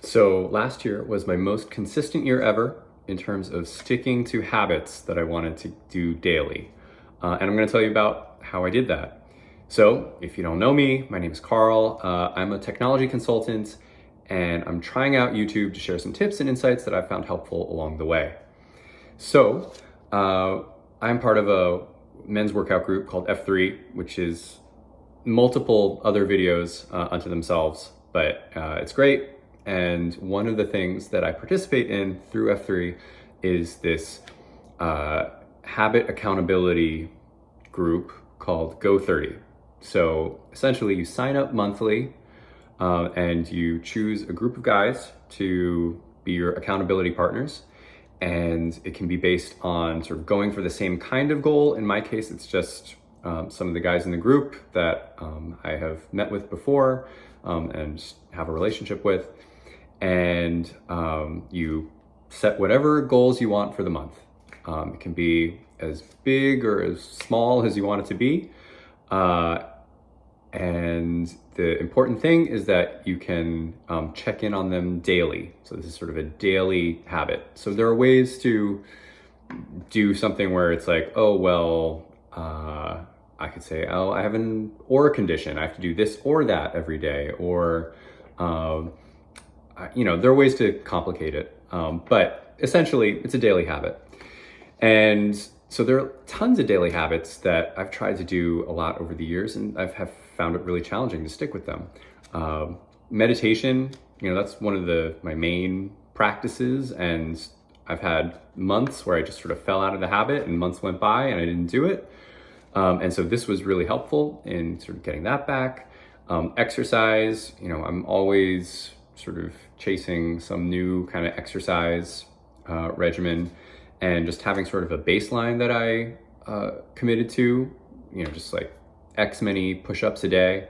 So last year was my most consistent year ever in terms of sticking to habits that I wanted to do daily. And I'm going to tell you about how I did that. So if you don't know me, my name is Carl. I'm a technology consultant and I'm trying out YouTube to share some tips and insights that I've found helpful along the way. So I'm part of a men's workout group called F3, which is multiple other videos unto themselves, but it's great. And one of the things that I participate in through F3 is this habit accountability group called Go30. So essentially you sign up monthly and you choose a group of guys to be your accountability partners. And it can be based on sort of going for the same kind of goal. In my case, it's just some of the guys in the group that I have met with before and have a relationship with. And you set whatever goals you want for the month. It can be as big or as small as you want it to be. And the important thing is that you can check in on them daily. So this is sort of a daily habit. So there are ways to do something where it's like, oh, well, I could say, oh, I have an aura condition. I have to do this or that every day. Or, there are ways to complicate it. But essentially, it's a daily habit. And so there are tons of daily habits that I've tried to do a lot over the years, and have found it really challenging to stick with them. Meditation, that's one of my main practices, and I've had months where I just sort of fell out of the habit, and months went by and I didn't do it. And so this was really helpful in sort of getting that back. Exercise, I'm always sort of chasing some new kind of exercise regimen, and just having sort of a baseline that I committed to, just like X many push-ups a day,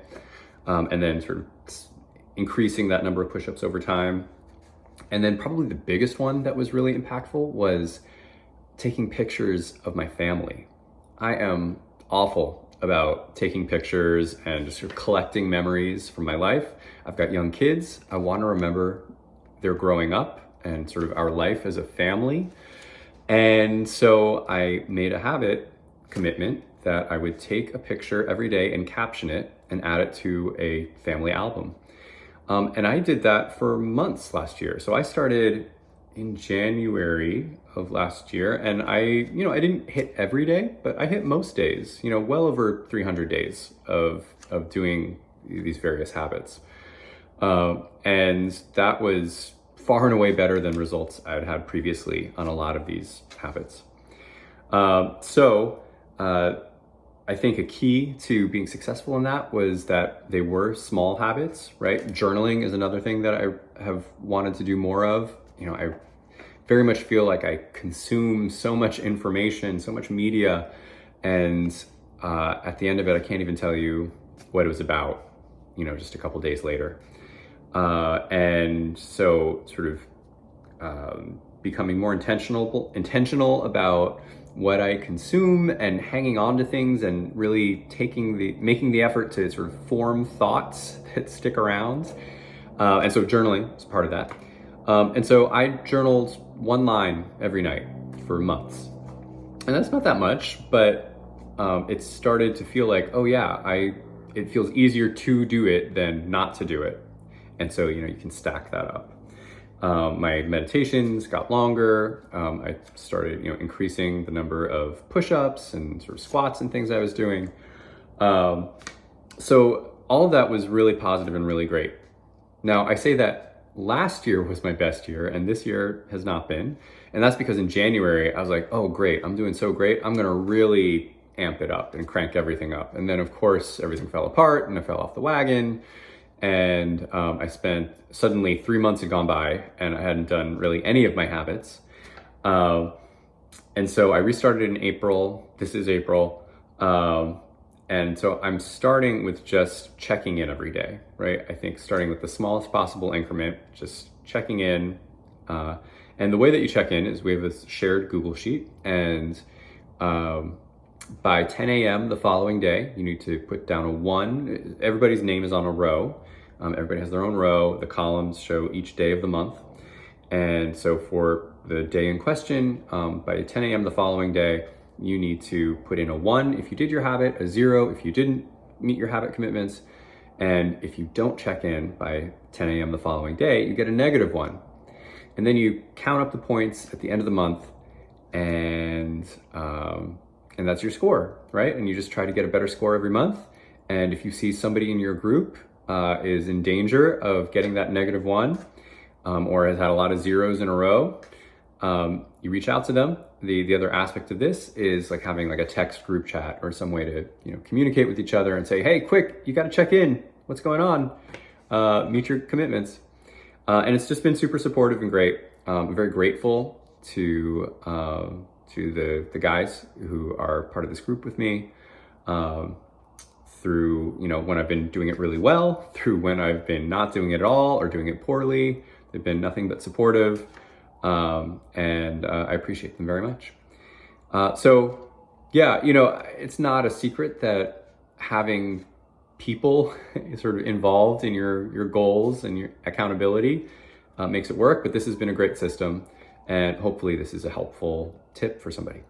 and then sort of increasing that number of push-ups over time. And then probably the biggest one that was really impactful was taking pictures of my family. I am awful about taking pictures and just sort of collecting memories from my life. I've got young kids. I want to remember their growing up and sort of our life as a family. And so I made a commitment that I would take a picture every day and caption it and add it to a family album. And I did that for months last year. So I started in January of last year, and I didn't hit every day, but I hit most days, well over 300 days of doing these various habits. And that was far and away better than results I had had previously on a lot of these habits. I think a key to being successful in that was that they were small habits, right? Journaling is another thing that I have wanted to do more of. I very much feel like I consume so much information, so much media, and at the end of it, I can't even tell you what it was about, just a couple days later. And so sort of becoming more intentional about what I consume and hanging on to things, and really making the effort to sort of form thoughts that stick around. And so journaling is part of that. And so I journaled one line every night for months. And that's not that much, but it started to feel like, oh yeah, it feels easier to do it than not to do it. And so, you can stack that up. My meditations got longer. I started, increasing the number of push-ups and sort of squats and things I was doing. So all of that was really positive and really great. Now, I say that last year was my best year, and this year has not been. And that's because in January, I was like, oh, great, I'm doing so great. I'm gonna really amp it up and crank everything up. And then, of course, everything fell apart and I fell off the wagon. And suddenly 3 months had gone by and I hadn't done really any of my habits. And so I restarted in April. This is April. And so I'm starting with just checking in every day, right? I think starting with the smallest possible increment, just checking in. And the way that you check in is we have a shared Google Sheet, and by 10 a.m. the following day, you need to put down a 1. Everybody's name is on a row. Everybody has their own row. The columns show each day of the month. And so for the day in question, by 10 a.m. the following day, you need to put in a 1 if you did your habit, a 0 if you didn't meet your habit commitments. And if you don't check in by 10 a.m. the following day, you get a -1. And then you count up the points at the end of the month, and that's your score, right? And you just try to get a better score every month. And if you see somebody in your group is in danger of getting that -1, or has had a lot of zeros in a row, you reach out to them. The other aspect of this is like having like a text group chat or some way to, communicate with each other and say, hey, quick, you got to check in. What's going on? Meet your commitments. And it's just been super supportive and great. I'm very grateful to the guys who are part of this group with me, through, when I've been doing it really well, through when I've been not doing it at all or doing it poorly. They've been nothing but supportive. And I appreciate them very much. So yeah, it's not a secret that having people sort of involved in your goals and your accountability makes it work, but this has been a great system, and hopefully this is a helpful tip for somebody.